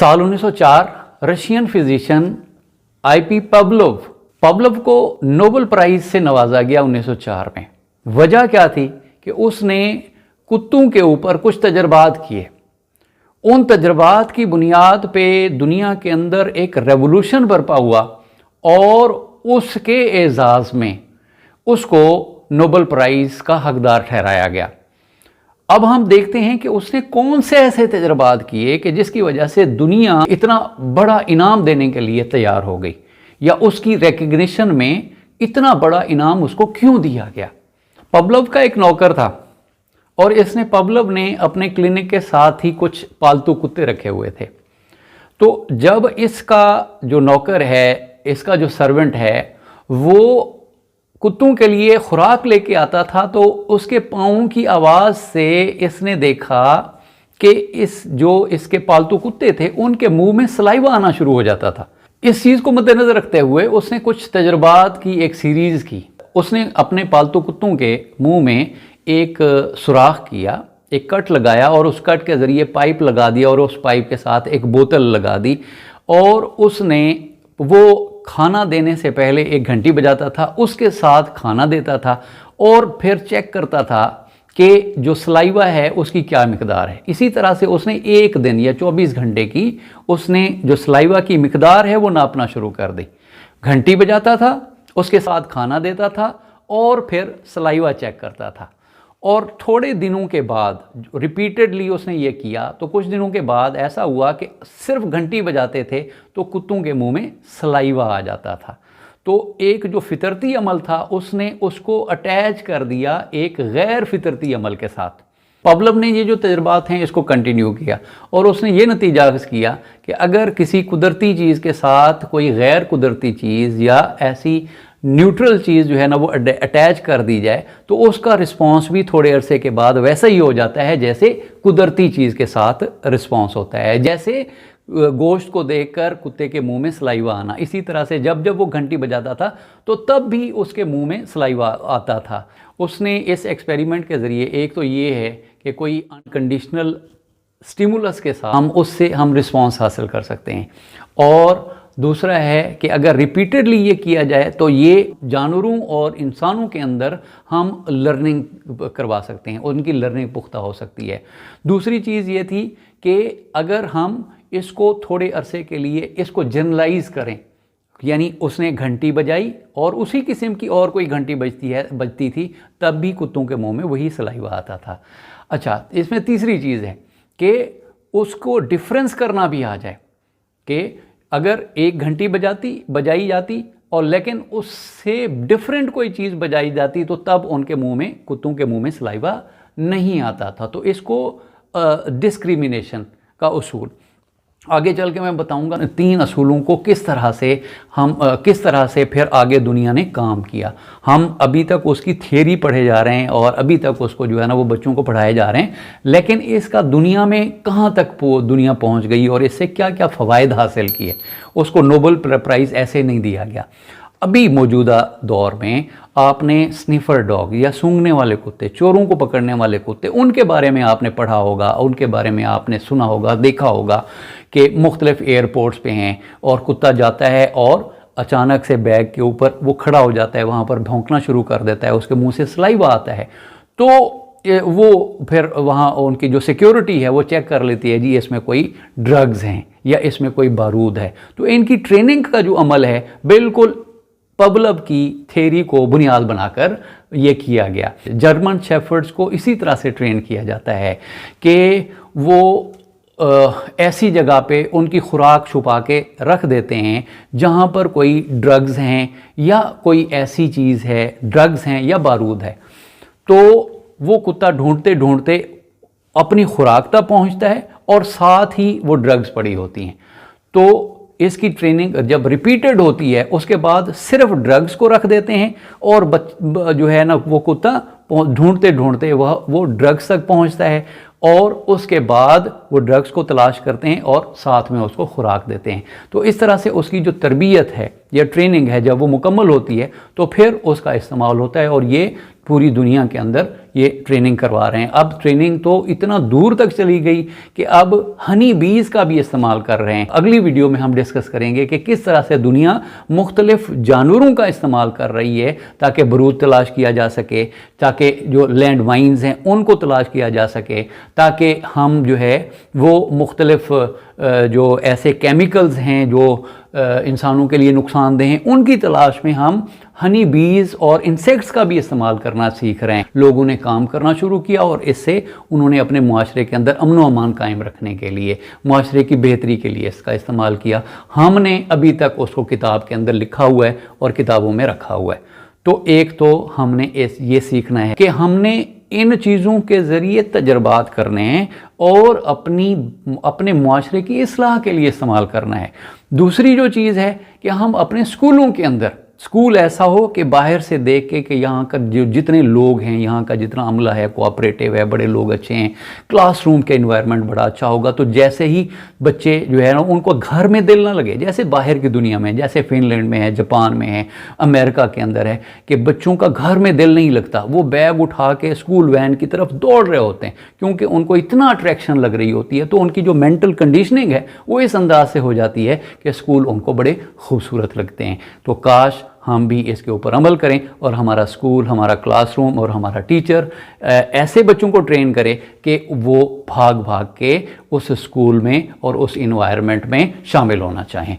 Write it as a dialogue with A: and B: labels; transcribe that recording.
A: साल 1904 Russian physician IP पवलोव को Nobel prize से नवाजा गया 1904 में। वजह क्या थी कि उसने कुत्तों के ऊपर कुछ तजर्बात किए। उन तजर्बात की बुनियाद पे दुनिया के अंदर एक रेवोल्यूशन बरपा हुआ और उसके एजाज में उसको नोबेल प्राइज का हकदार ठहराया गया। अब हम देखते हैं कि उसने कौन से ऐसे तजर्बात किए कि जिसकी वजह से दुनिया इतना बड़ा इनाम देने के लिए तैयार हो गई, या उसकी रिकग्निशन में इतना बड़ा इनाम उसको क्यों दिया गया। पवलोव का एक नौकर था और पवलोव ने अपने क्लिनिक के साथ ही कुछ पालतू कुत्ते रखे हुए थे। तो जब इसका जो नौकर है, इसका जो सर्वेंट है, वो कुत्तों के लिए खुराक लेके आता था, तो उसके पाँव की आवाज़ से इसने देखा कि इसके पालतू कुत्ते थे उनके मुंह में सलाइवा आना शुरू हो जाता था। इस चीज़ को मद्देनज़र रखते हुए उसने कुछ तजर्बात की एक सीरीज़ की। उसने अपने पालतू कुत्तों के मुंह में एक सुराख किया, एक कट लगाया और उस कट के ज़रिए पाइप लगा दिया और उस पाइप के साथ एक बोतल लगा दी, और उसने वो खाना देने से पहले एक घंटी बजाता था, उसके साथ खाना देता था और फिर चेक करता था कि जो सलाइवा है उसकी क्या मिकदार है। इसी तरह से उसने एक दिन या 24 घंटे की उसने जो सलाइवा की मिकदार है वो नापना शुरू कर दी। घंटी बजाता था, उसके साथ खाना देता था और फिर सलाइवा चेक करता था। और थोड़े दिनों के बाद रिपीटेडली उसने ये किया, तो कुछ दिनों के बाद ऐसा हुआ कि सिर्फ घंटी बजाते थे तो कुत्तों के मुंह में सलाइवा आ जाता था। तो एक जो फितरती अमल था उसने उसको अटैच कर दिया एक गैर फितरती अमल के साथ। पवलोव ने ये जो तजर्बात हैं इसको कंटिन्यू किया और उसने ये नतीजा किया कि अगर किसी कुदरती चीज़ के साथ कोई गैर कुदरती चीज़ या ऐसी न्यूट्रल चीज़ जो है ना वो अटैच कर दी जाए, तो उसका रिस्पॉन्स भी थोड़े अरसे के बाद वैसा ही हो जाता है जैसे कुदरती चीज़ के साथ रिस्पॉन्स होता है। जैसे गोश्त को देखकर कुत्ते के मुंह में सलाइवा आना, इसी तरह से जब जब वो घंटी बजाता था तो तब भी उसके मुंह में सलाइवा आता था। उसने इस एक्सपेरिमेंट के ज़रिए एक तो ये है कि कोई अनकंडीशनल स्टिमुलस के साथ हम रिस्पॉन्स हासिल कर सकते हैं, और दूसरा है कि अगर रिपीटेडली ये किया जाए तो ये जानवरों और इंसानों के अंदर हम लर्निंग करवा सकते हैं, उनकी लर्निंग पुख्ता हो सकती है। दूसरी चीज़ ये थी कि अगर हम इसको थोड़े अरसे के लिए इसको जनरलाइज करें, यानी उसने घंटी बजाई और उसी किस्म की और कोई घंटी बजती थी, तब भी कुत्तों के मुंह में वही सलाइवा आता था। अच्छा, इसमें तीसरी चीज़ है कि उसको डिफरेंस करना भी आ जाए कि अगर एक घंटी बजाई जाती और लेकिन उससे डिफरेंट कोई चीज़ बजाई जाती तो तब कुत्तों के मुंह में सलाइवा नहीं आता था। तो इसको डिस्क्रिमिनेशन का उसूल आगे चल के मैं बताऊंगा। 3 असूलों को किस तरह से फिर आगे दुनिया ने काम किया। हम अभी तक उसकी थियरी पढ़े जा रहे हैं और अभी तक उसको जो है ना वो बच्चों को पढ़ाए जा रहे हैं, लेकिन इसका दुनिया में कहाँ तक दुनिया पहुँच गई और इससे क्या क्या फ़वाइद हासिल किए, उसको नोबेल प्राइज़ ऐसे नहीं दिया गया। अभी मौजूदा दौर में आपने स्निफर डॉग या सूंघने वाले कुत्ते, चोरों को पकड़ने वाले कुत्ते, उनके बारे में आपने पढ़ा होगा, उनके बारे में आपने सुना होगा, देखा होगा कि मुख्तलिफ एयरपोर्ट्स पे हैं और कुत्ता जाता है और अचानक से बैग के ऊपर वो खड़ा हो जाता है, वहाँ पर भौंकना शुरू कर देता है, उसके मुंह से सलाइवा आता है। तो वो फिर वहाँ उनकी जो सिक्योरिटी है वो चेक कर लेती है, जी इसमें कोई ड्रग्स हैं या इसमें कोई बारूद है। तो इनकी ट्रेनिंग का जो अमल है बिल्कुल पवलोव की थ्योरी को बुनियाद बनाकर ये किया गया। जर्मन शेफर्ड्स को इसी तरह से ट्रेन किया जाता है कि वो ऐसी जगह पे उनकी खुराक छुपा के रख देते हैं जहाँ पर कोई ड्रग्स हैं या कोई ऐसी चीज़ है, ड्रग्स हैं या बारूद है। तो वो कुत्ता ढूंढते ढूंढते अपनी खुराक तक पहुँचता है और साथ ही वो ड्रग्स पड़ी होती हैं। तो इसकी ट्रेनिंग जब रिपीटेड होती है उसके बाद सिर्फ ड्रग्स को रख देते हैं और जो है ना वो कुत्ता ढूंढते ढूंढते वो ड्रग्स तक पहुंचता है और उसके बाद वो ड्रग्स को तलाश करते हैं और साथ में उसको खुराक देते हैं। तो इस तरह से उसकी जो तरबियत है या ट्रेनिंग है जब वो मुकम्मल होती है तो फिर उसका इस्तेमाल होता है और ये पूरी दुनिया के अंदर ये ट्रेनिंग करवा रहे हैं। अब ट्रेनिंग तो इतना दूर तक चली गई कि अब हनी बीज का भी इस्तेमाल कर रहे हैं। अगली वीडियो में हम डिस्कस करेंगे कि किस तरह से दुनिया मुख्तलिफ जानवरों का इस्तेमाल कर रही है ताकि बारूद तलाश किया जा सके, ताकि जो लैंड माइंस हैं उनको तलाश किया जा सके, ताकि हम जो है वो मुख्तलिफ जो ऐसे केमिकल्स हैं जो इंसानों के लिए नुकसानदेह हैं उनकी तलाश में हम हनी बीज और इंसेक्ट्स का भी इस्तेमाल करना सीख रहे हैं। लोगों ने काम करना शुरू किया और इससे उन्होंने अपने मुआशरे के अंदर अमन व अमान कायम रखने के लिए, मुआशरे की बेहतरी के लिए इसका इस्तेमाल किया। हमने अभी तक उसको किताब के अंदर लिखा हुआ है और किताबों में रखा हुआ है। तो एक तो हमने ये सीखना है कि हमने इन चीज़ों के ज़रिए तजर्बात करने हैं और अपने मुआशरे की इस्लाह के लिए इस्तेमाल करना है। दूसरी जो चीज़ है कि हम अपने स्कूलों के अंदर, स्कूल ऐसा हो कि बाहर से देख के कि यहाँ का जो जितने लोग हैं, यहाँ का जितना अमला है कोऑपरेटिव है, बड़े लोग अच्छे हैं, क्लासरूम के एनवायरनमेंट बड़ा अच्छा होगा, तो जैसे ही बच्चे जो है ना उनको घर में दिल ना लगे, जैसे बाहर की दुनिया में, जैसे फिनलैंड में है, जापान में है, अमेरिका के अंदर है कि बच्चों का घर में दिल नहीं लगता, वो बैग उठा के स्कूल वैन की तरफ दौड़ रहे होते हैं क्योंकि उनको इतना अट्रैक्शन लग रही होती है। तो उनकी जो मेंटल कंडीशनिंग है वो इस अंदाज से हो जाती है कि स्कूल उनको बड़े खूबसूरत लगते हैं। तो काश हम भी इसके ऊपर अमल करें और हमारा स्कूल, हमारा क्लासरूम और हमारा टीचर ऐसे बच्चों को ट्रेन करे कि वो भाग भाग के उस स्कूल में और उस इन्वायरमेंट में शामिल होना चाहें।